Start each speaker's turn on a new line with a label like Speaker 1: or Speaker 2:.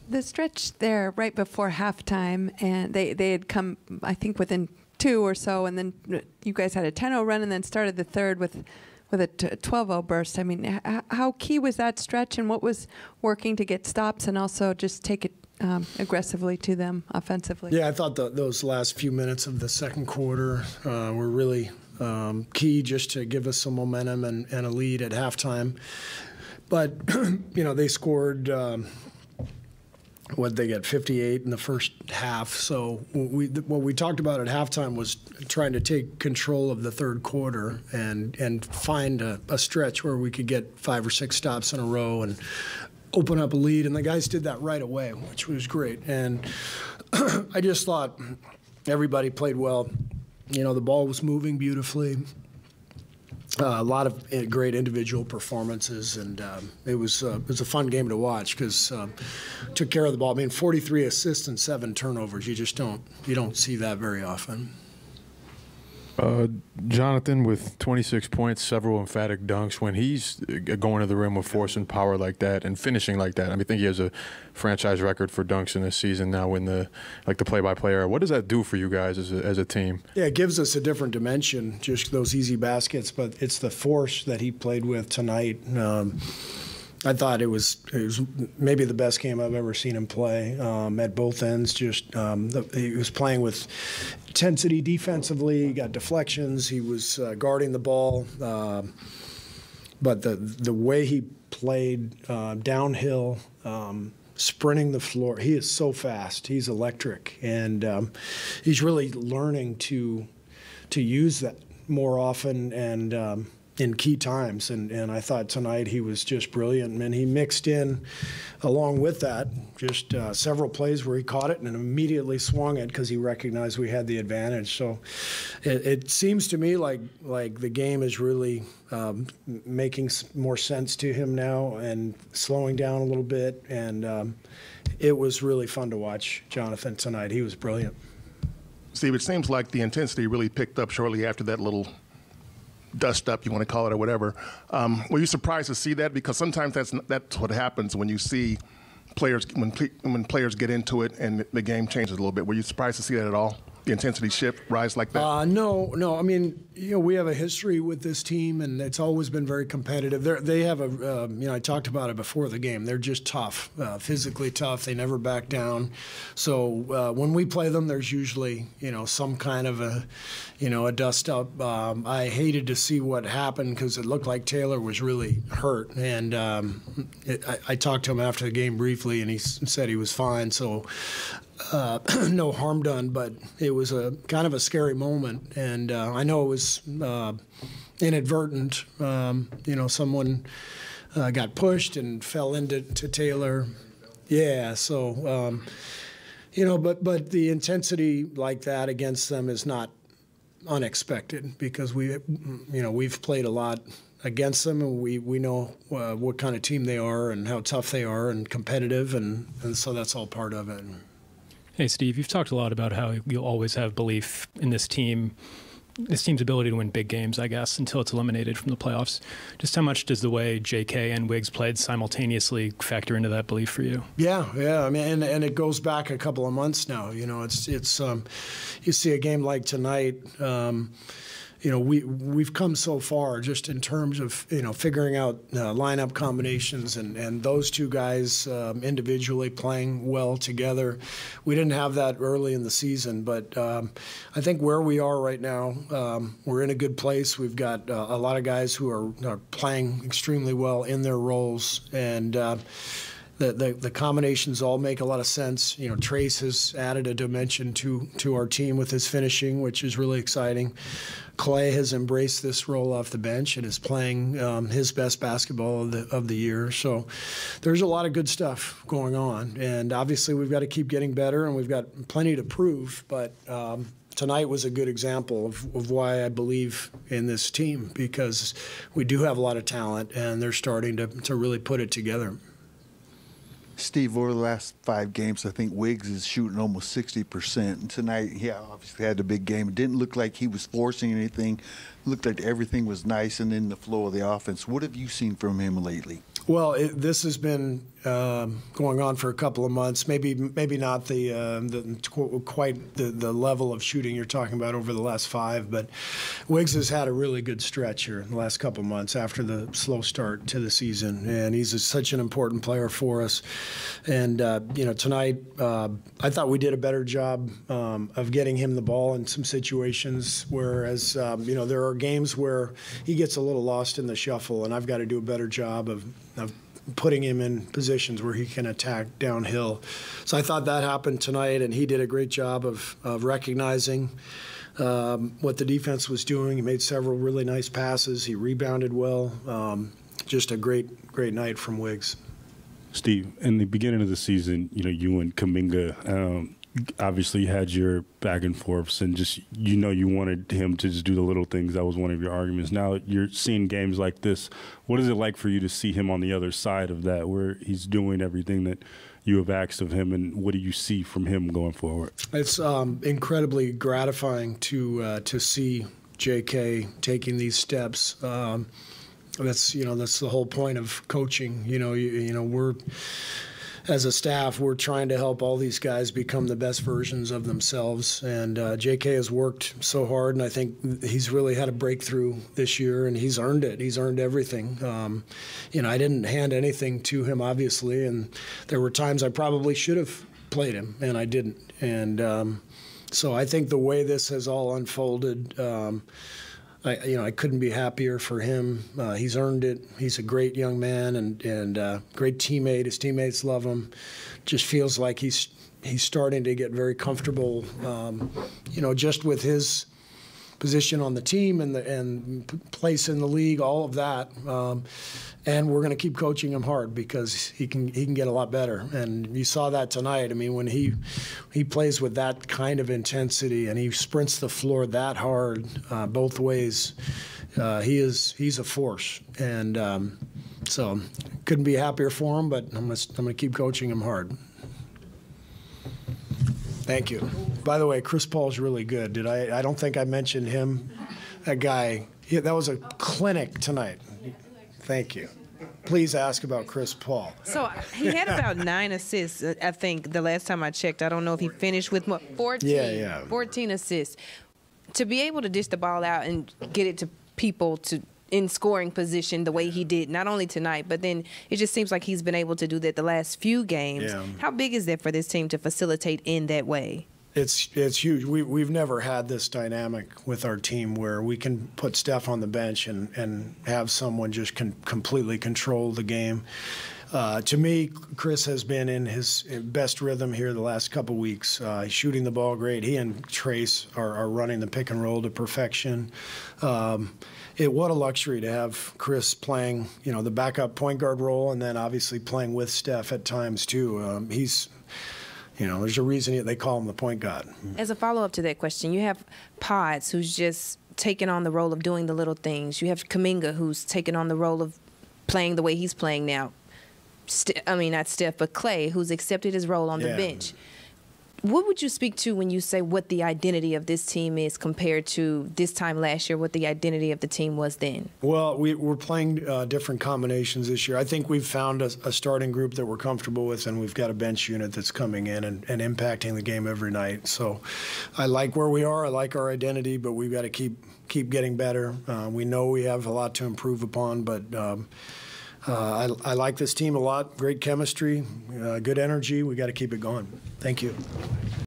Speaker 1: The stretch there right before halftime, and they had come, I think, within 2 or so, and then you guys had a 10-0 run and then started the third with a 12-0 burst. I mean, how key was that stretch, and what was working to get stops and also just take it aggressively to them offensively?
Speaker 2: Yeah, I thought those last few minutes of the second quarter were really key just to give us some momentum and a lead at halftime. But, they scored what they get 58 in the first half. So what we talked about at halftime was trying to take control of the third quarter and find a stretch where we could get 5 or 6 stops in a row and open up a lead. And the guys did that right away, which was great. And I just thought everybody played well. The ball was moving beautifully. A lot of great individual performances, and it was a fun game to watch because took care of the ball. I mean, 43 assists and 7 turnovers. You don't see that very often.
Speaker 3: Jonathan with 26 points, several emphatic dunks. When he's going to the rim with force and power like that and finishing like that, I think he has a franchise record for dunks in this season now in the play-by-play era. What does that do for you guys as a team? Yeah,
Speaker 2: it gives us a different dimension, just those easy baskets, but it's the force that he played with tonight. I thought it was maybe the best game I've ever seen him play at both ends. Just he was playing with intensity defensively. He got deflections. He was guarding the ball. But the way he played downhill, sprinting the floor, he is so fast. He's electric, and he's really learning to use that more often and in key times, and I thought tonight he was just brilliant. And he mixed in, along with that, just several plays where he caught it and immediately swung it because he recognized we had the advantage. So it seems to me like the game is really making more sense to him now and slowing down a little bit. And it was really fun to watch Jonathan tonight. He was brilliant.
Speaker 4: Steve, it seems like the intensity really picked up shortly after that little dust up, you want to call it, or whatever. Were you surprised to see that? Because sometimes that's what happens when you see players, when players get into it and the game changes a little bit. Were you surprised to see that at all? The intensity shift, rise like that? No. I mean, we have a history with this team, and it's always been very competitive. They have I talked about it before the game. They're just tough, physically tough. They never back down. So when we play them, there's usually, some kind of a dust up. I hated to see what happened because it looked like Taylor was really hurt. And I talked to him after the game briefly, and he said he was fine. So no harm done, but it was a kind of a scary moment, and I know it was inadvertent. Someone got pushed and fell into Taylor. Yeah, so but the intensity like that against them is not unexpected because we've played a lot against them, and we know what kind of team they are and how tough they are and competitive, and so that's all part of it.
Speaker 5: Hey, Steve, you've talked a lot about how you'll always have belief in this team's ability to win big games, I guess, until it's eliminated from the playoffs. Just how much does the way J.K. and Wiggs played simultaneously factor into that belief for you? Yeah.
Speaker 2: I mean, and it goes back a couple of months now. It's you see a game like tonight. We've come so far just in terms of, figuring out lineup combinations and those two guys individually playing well together. We didn't have that early in the season, but I think where we are right now, we're in a good place. We've got a lot of guys who are playing extremely well in their roles, and the combinations all make a lot of sense. Trace has added a dimension to our team with his finishing, which is really exciting. Clay has embraced this role off the bench and is playing his best basketball of the year. So there's a lot of good stuff going on, and obviously we've got to keep getting better, and we've got plenty to prove. But tonight was a good example of why I believe in this team, because we do have a lot of talent, and they're starting to really put it together.
Speaker 6: Steve, over the last 5 games, I think Wiggs is shooting almost 60%. And tonight, he obviously had a big game. It didn't look like he was forcing anything. It looked like everything was nice and in the flow of the offense. What have you seen from him lately?
Speaker 2: Well, this has been going on for a couple of months. Maybe not quite the level of shooting you're talking about over the last 5, but Wiggs has had a really good stretch here in the last couple of months after the slow start to the season, and he's such an important player for us. And tonight I thought we did a better job of getting him the ball in some situations, whereas there are games where he gets a little lost in the shuffle, and I've got to do a better job of putting him in positions where he can attack downhill. So I thought that happened tonight, and he did a great job of recognizing what the defense was doing. He made several really nice passes. He rebounded well. Just a great night from Wiggs.
Speaker 7: Steve, in the beginning of the season, you and Kuminga obviously had your back and forths, and just you wanted him to just do the little things. That was one of your arguments. Now you're seeing games like this. What is it like for you to see him on the other side of that, where he's doing everything that you have asked of him, and what do you see from him going forward? It's
Speaker 2: incredibly gratifying to see J.K. taking these steps. That's the whole point of coaching. We're, as a staff, we're trying to help all these guys become the best versions of themselves. And J.K. has worked so hard, and I think he's really had a breakthrough this year, and he's earned it. He's earned everything. I didn't hand anything to him, obviously, and there were times I probably should have played him, and I didn't. And so I think the way this has all unfolded, I couldn't be happier for him. He's earned it. He's a great young man and great teammate. His teammates love him. Just feels like he's starting to get very comfortable, just with his position on the team and place in the league, all of that. And we're going to keep coaching him hard because he can get a lot better. And you saw that tonight. I mean, when he plays with that kind of intensity and he sprints the floor that hard both ways, he's a force. And so couldn't be happier for him. But I'm going to keep coaching him hard. Thank you. By the way, Chris Paul's really good. I don't think I mentioned him. That guy. That was a clinic tonight. Thank you. Please ask about Chris Paul.
Speaker 8: So he had about 9 assists, I think, the last time I checked. I don't know if he finished with 14.
Speaker 2: Yeah.
Speaker 8: 14 assists. To be able to dish the ball out and get it to people in scoring position the way he did, not only tonight, but then it just seems like he's been able to do that the last few games.
Speaker 2: Yeah.
Speaker 8: How big is that for this team to facilitate in that way?
Speaker 2: It's huge. We've never had this dynamic with our team where we can put Steph on the bench and have someone just completely control the game. To me, Chris has been in his best rhythm here the last couple weeks. He's shooting the ball great. He and Trace are running the pick and roll to perfection. What a luxury to have Chris playing, the backup point guard role, and then obviously playing with Steph at times too. There's a reason they call him the point guard.
Speaker 8: As a follow-up to that question, you have Pods, who's just taken on the role of doing the little things. You have Kuminga, who's taken on the role of playing the way he's playing now. Not Steph, but Clay, who's accepted his role on the bench. What would you speak to when you say what the identity of this team is compared to this time last year, what the identity of the team was then?
Speaker 2: Well, we're playing different combinations this year. I think we've found a starting group that we're comfortable with, and we've got a bench unit that's coming in and impacting the game every night. So I like where we are. I like our identity, but we've got to keep getting better. We know we have a lot to improve upon, but I like this team a lot. Great chemistry, good energy. We got to keep it going. Thank you.